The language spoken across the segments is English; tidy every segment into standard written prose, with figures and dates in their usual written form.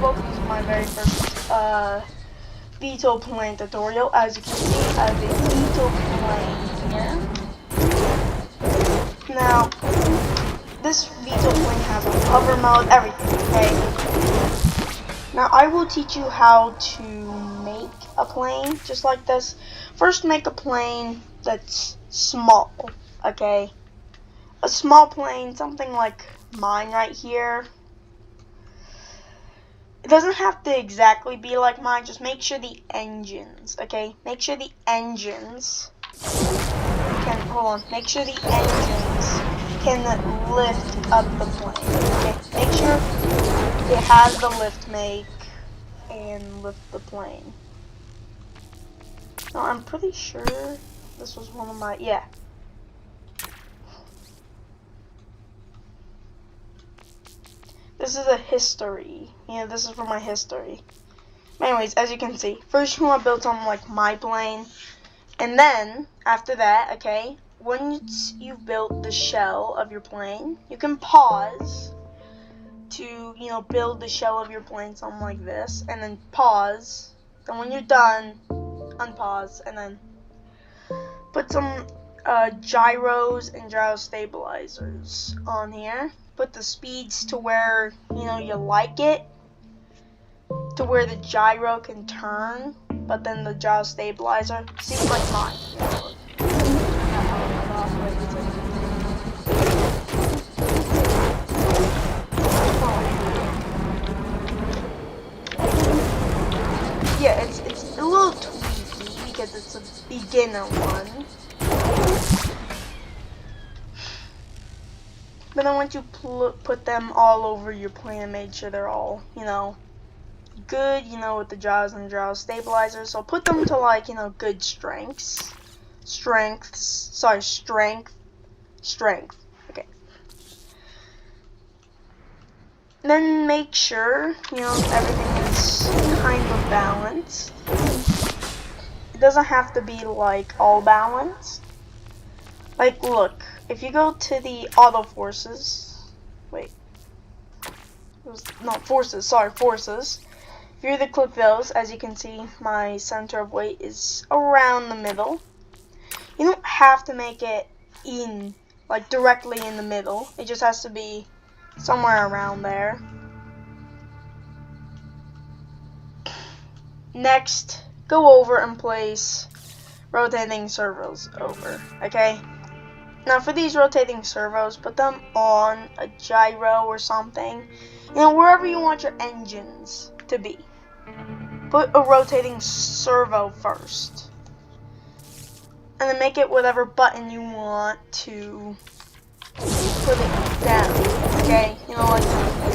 welcome to my very first vtol plane tutorial. As you can see, I have a vtol plane here. Now, this vtol plane has a hover mode, everything, okay? Now, I will teach you how to make a plane just like this. First, make a plane that's small, okay? A small plane, something like mine right here. It doesn't have to exactly be like mine, just make sure the engines, okay? Make sure the engines make sure the engines can lift up the plane, okay? Make sure it has the lift make and lift the plane. No, I'm pretty sure this was one of my, yeah. This is a history. Yeah, this is for my history. Anyways, as you can see, first you want to build something like my plane. And then, after that, okay, once you've built the shell of your plane, you can pause to, build the shell of your plane, something like this. And then pause. Then when you're done, unpause. And then put some gyros and gyro stabilizers on here. Put the speeds to where you like it, to where the gyro can turn, but then the gyro stabilizer seems like mine. Yeah, it's a little tweaky because it's a beginner one. But then once you put them all over your plane and make sure they're all, good, with the gyros and gyro stabilizers. So put them to like, good strength. Okay. Then make sure, everything is kind of balanced. It doesn't have to be like all balanced. Like, look, if you go to the auto forces, forces. If you were to click those, as you can see, my center of weight is around the middle. You don't have to make it directly in the middle. It just has to be somewhere around there. Next, go over and place rotating servos over, okay? Now for these rotating servos, put them on a gyro or something, wherever you want your engines to be. Put a rotating servo first. And then make it whatever button you want to put it down, okay? Like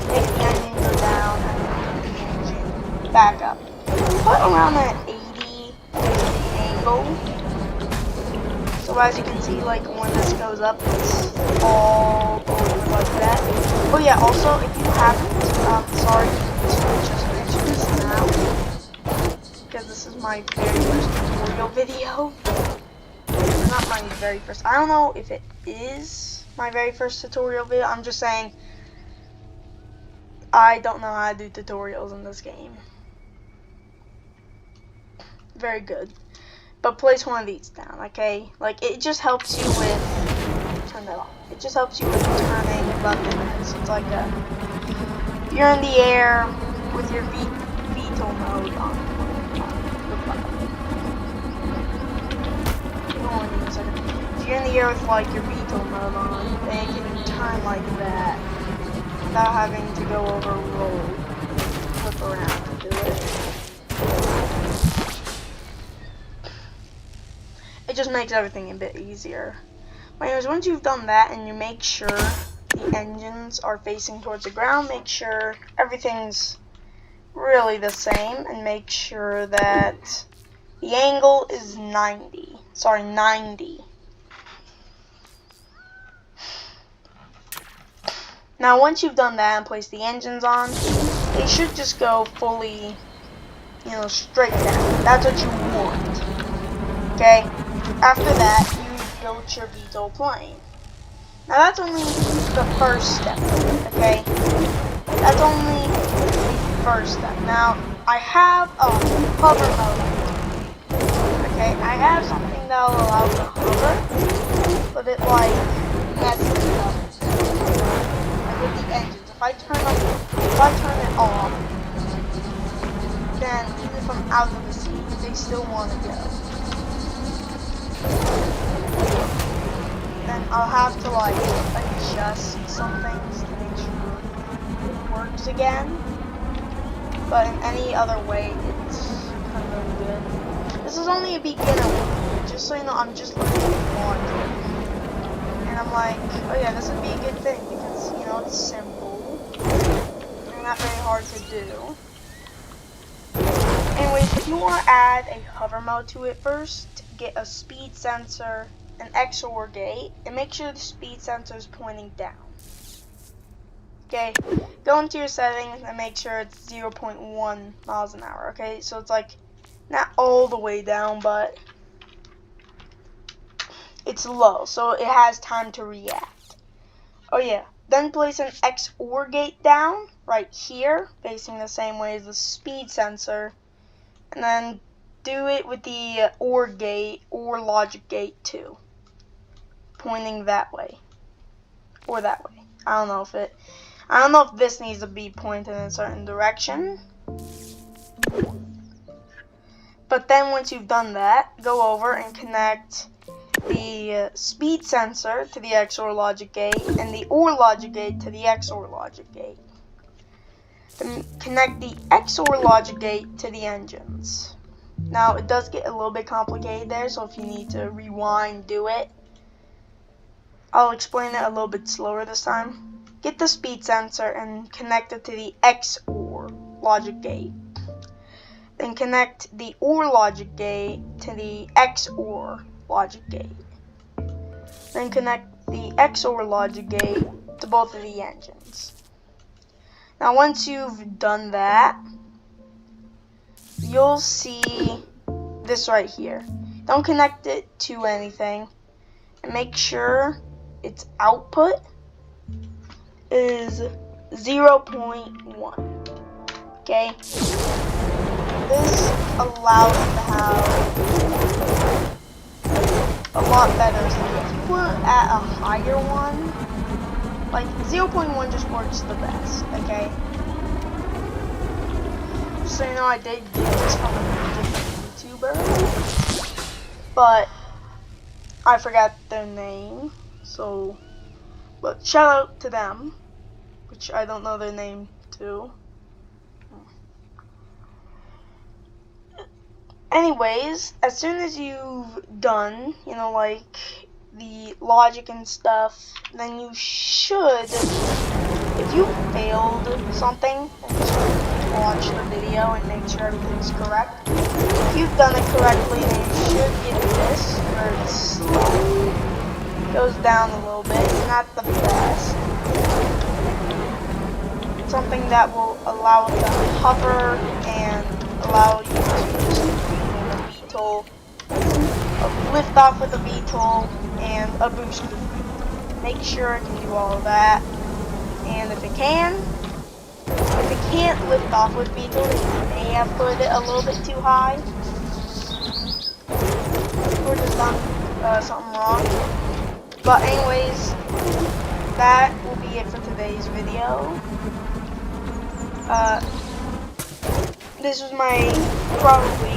make the engine go down and then the engine back up. Put around that 80 angle. So as you can see, like when this goes up, it's all over like that. Oh yeah, also if you haven't, sorry to just mention this now, because this is my very first tutorial video. Not my very first. I don't know if it is my very first tutorial video. I'm just saying I don't know how to do tutorials in this game. Very good. But place one of these down, okay? Like, it just helps you with, turn that off. It just helps you with turning buttons. It's like you're in the air with your vtol mode on. If you're in the air with like your vtol mode on, then you can turn like that without having to go over roll, flip around to do it. It just makes everything a bit easier. But anyways, once you've done that and you make sure the engines are facing towards the ground, make sure everything's really the same, and make sure that the angle is 90. Sorry, 90. Now once you've done that and placed the engines on, they should just go fully, straight down. That's what you want. Okay? After that, you built your vtol plane. Now that's only the first step, okay? That's only the first first step. Now, I have a hover mode. Okay, I have something that will allow me to hover, but it like messes it up. Like with the engines. If I turn it off, then even if I'm out of the seat, they still want to go. Then I'll have to like adjust some things to make sure it works again. But in any other way, it's kind of really good. This is only a beginner, just so you know. I'm just learning logic, and I'm like, oh yeah, this would be a good thing because you know it's simple and not very hard to do. Anyways, if you want to add a hover mode to it, first get a speed sensor, an XOR gate, and make sure the speed sensor is pointing down. Okay, go into your settings and make sure it's 0.1 miles an hour. Okay, so it's like not all the way down, but it's low, so it has time to react. Oh yeah, then place an XOR gate down right here, facing the same way as the speed sensor, and then do it with the OR gate or logic gate too, pointing that way or that way. I don't know if this needs to be pointed in a certain direction. But then once you've done that, go over and connect the speed sensor to the XOR logic gate and the OR logic gate to the XOR logic gate. Then connect the XOR logic gate to the engines. Now it does get a little bit complicated there, so if you need to rewind, do it. I'll explain it a little bit slower this time. Get the speed sensor and connect it to the XOR logic gate. Then connect the OR logic gate to the XOR logic gate. Then connect the XOR logic gate to both of the engines. Now once you've done that, you'll see this right here. Don't connect it to anything, and make sure its output is 0.1. Okay? This allows you to have a lot better. If you were at a higher one, like 0.1 just works the best, okay? So you know, I did get this from a different YouTuber, but I forgot their name, so, but shout out to them, which I don't know their name too. Anyways, as soon as you've done, you know, like the logic and stuff, then you should, if you failed something, then just watch the video and make sure everything's correct. If you've done it correctly, then you should get this, where it's slow. It goes down a little bit. It's not the best. It's something that will allow it to hover and allow you to vtol, a lift off with a vtol, and a boost. Make sure it can do all of that. And if it can't lift off with vtol, you may have put it a little bit too high, or just done something wrong. But anyways, that will be it for today's video. This was my probably